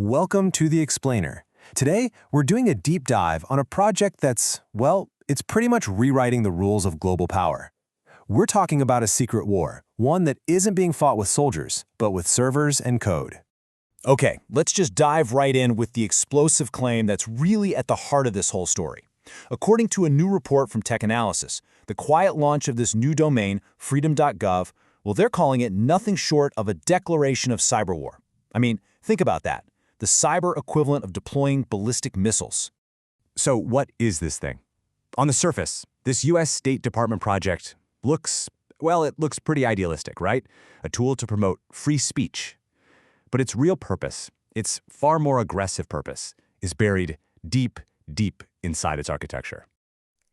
Welcome to The Explainer. Today, we're doing a deep dive on a project that's, well, it's pretty much rewriting the rules of global power. We're talking about a secret war, one that isn't being fought with soldiers, but with servers and code. Okay, let's just dive right in with the explosive claim that's really at the heart of this whole story. According to a new report from Tekin Analysis, the quiet launch of this new domain, Freedom.gov, well, they're calling it nothing short of a declaration of cyber war. I mean, think about that. The cyber equivalent of deploying ballistic missiles. So what is this thing? On the surface, this U.S. State Department project looks pretty idealistic, right? A tool to promote free speech. But its real purpose, its far more aggressive purpose, is buried deep, deep inside its architecture.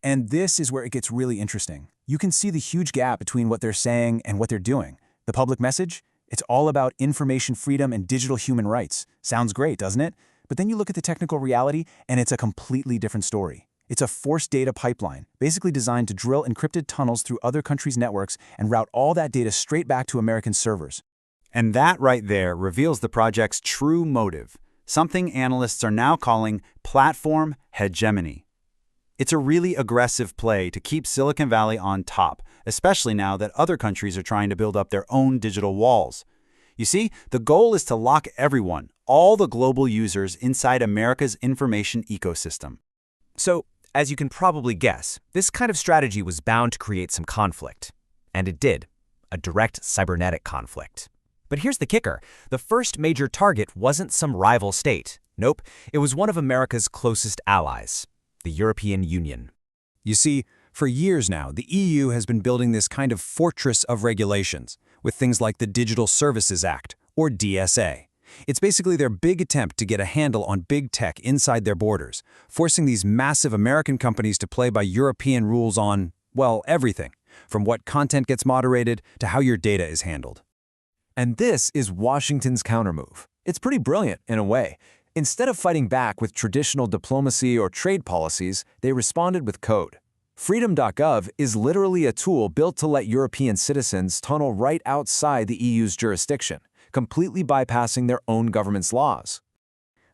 And this is where it gets really interesting. You can see the huge gap between what they're saying and what they're doing. The public message? It's all about information freedom and digital human rights. Sounds great, doesn't it? But then you look at the technical reality, and it's a completely different story. It's a forced data pipeline, basically designed to drill encrypted tunnels through other countries' networks and route all that data straight back to American servers. And that right there reveals the project's true motive, something analysts are now calling platform hegemony. It's a really aggressive play to keep Silicon Valley on top, especially now that other countries are trying to build up their own digital walls. You see, the goal is to lock everyone, all the global users, inside America's information ecosystem. So, as you can probably guess, this kind of strategy was bound to create some conflict. And it did. A direct cybernetic conflict. But here's the kicker. The first major target wasn't some rival state. Nope, it was one of America's closest allies, the European Union. You see, for years now, the EU has been building this kind of fortress of regulations, with things like the Digital Services Act, or DSA. It's basically their big attempt to get a handle on big tech inside their borders, forcing these massive American companies to play by European rules on, well, everything, from what content gets moderated to how your data is handled. And this is Washington's countermove. It's pretty brilliant, in a way. Instead of fighting back with traditional diplomacy or trade policies, they responded with code. Freedom.gov is literally a tool built to let European citizens tunnel right outside the EU's jurisdiction, completely bypassing their own government's laws.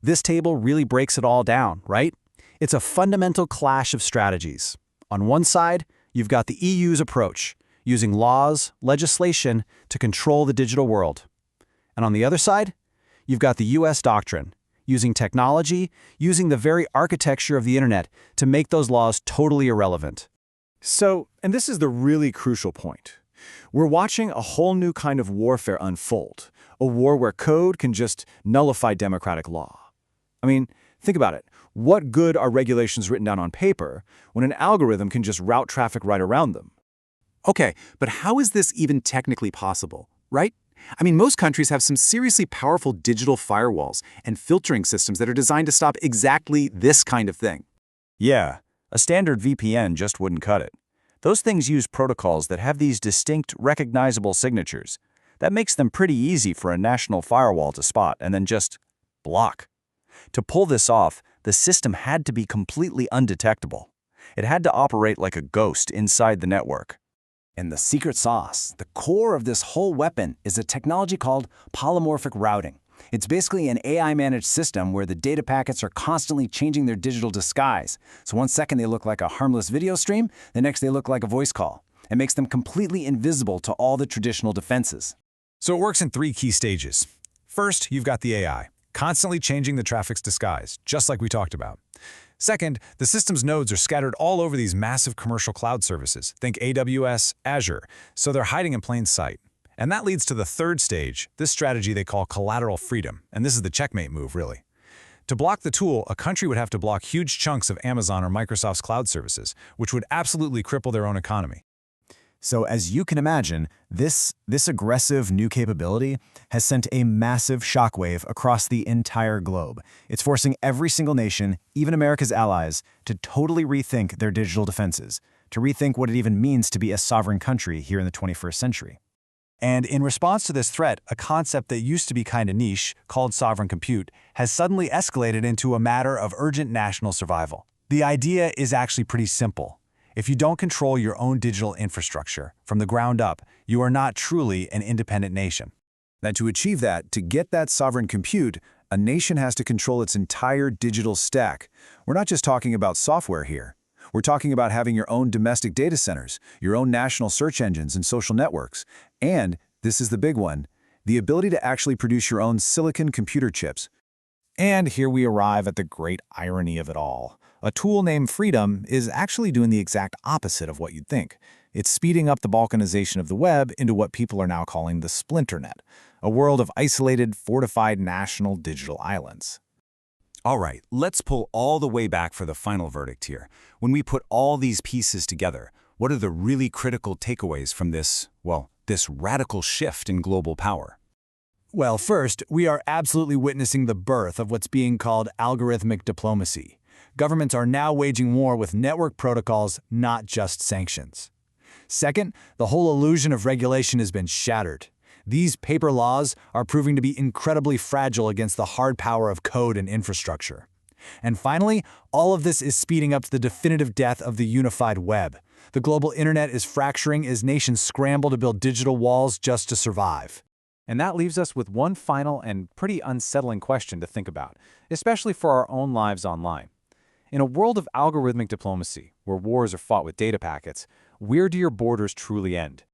This table really breaks it all down, right? It's a fundamental clash of strategies. On one side, you've got the EU's approach, using laws, legislation to control the digital world. And on the other side, you've got the US doctrine, using technology, using the very architecture of the internet to make those laws totally irrelevant. So, and this is the really crucial point. We're watching a whole new kind of warfare unfold, a war where code can just nullify democratic law. I mean, think about it. What good are regulations written down on paper when an algorithm can just route traffic right around them? Okay, but how is this even technically possible, right? I mean, most countries have some seriously powerful digital firewalls and filtering systems that are designed to stop exactly this kind of thing. Yeah, a standard VPN just wouldn't cut it. Those things use protocols that have these distinct, recognizable signatures. That makes them pretty easy for a national firewall to spot and then just block. To pull this off, the system had to be completely undetectable. It had to operate like a ghost inside the network. And the secret sauce, the core of this whole weapon, is a technology called Polymorphic Routing. It's basically an AI-managed system where the data packets are constantly changing their digital disguise. So one second they look like a harmless video stream, the next they look like a voice call. It makes them completely invisible to all the traditional defenses. So it works in 3 key stages. First, you've got the AI, constantly changing the traffic's disguise, just like we talked about. Second, the system's nodes are scattered all over these massive commercial cloud services. Think AWS, Azure, so they're hiding in plain sight. And that leads to the third stage, this strategy they call collateral freedom, and this is the checkmate move, really. To block the tool, a country would have to block huge chunks of Amazon or Microsoft's cloud services, which would absolutely cripple their own economy. So as you can imagine, this aggressive new capability has sent a massive shockwave across the entire globe. It's forcing every single nation, even America's allies, to totally rethink their digital defenses, to rethink what it even means to be a sovereign country here in the 21st century. And in response to this threat, a concept that used to be kind of niche, called sovereign compute, has suddenly escalated into a matter of urgent national survival. The idea is actually pretty simple. If you don't control your own digital infrastructure from the ground up, you are not truly an independent nation. Now, to achieve that, to get that sovereign compute, A nation has to control its entire digital stack. We're not just talking about software here. We're talking about having your own domestic data centers, your own national search engines and social networks, and, this is the big one, the ability to actually produce your own silicon computer chips. And here we arrive at the great irony of it all. A tool named Freedom is actually doing the exact opposite of what you'd think. It's speeding up the balkanization of the web into what people are now calling the Splinternet, a world of isolated, fortified national digital islands. All right, let's pull all the way back for the final verdict here. When we put all these pieces together, what are the really critical takeaways from this radical shift in global power? Well, first, we are absolutely witnessing the birth of what's being called algorithmic diplomacy. Governments are now waging war with network protocols, not just sanctions. Second, the whole illusion of regulation has been shattered. These paper laws are proving to be incredibly fragile against the hard power of code and infrastructure. And finally, all of this is speeding up the definitive death of the unified web. The global internet is fracturing as nations scramble to build digital walls just to survive. And that leaves us with one final and pretty unsettling question to think about, especially for our own lives online. In a world of algorithmic diplomacy, where wars are fought with data packets, where do your borders truly end?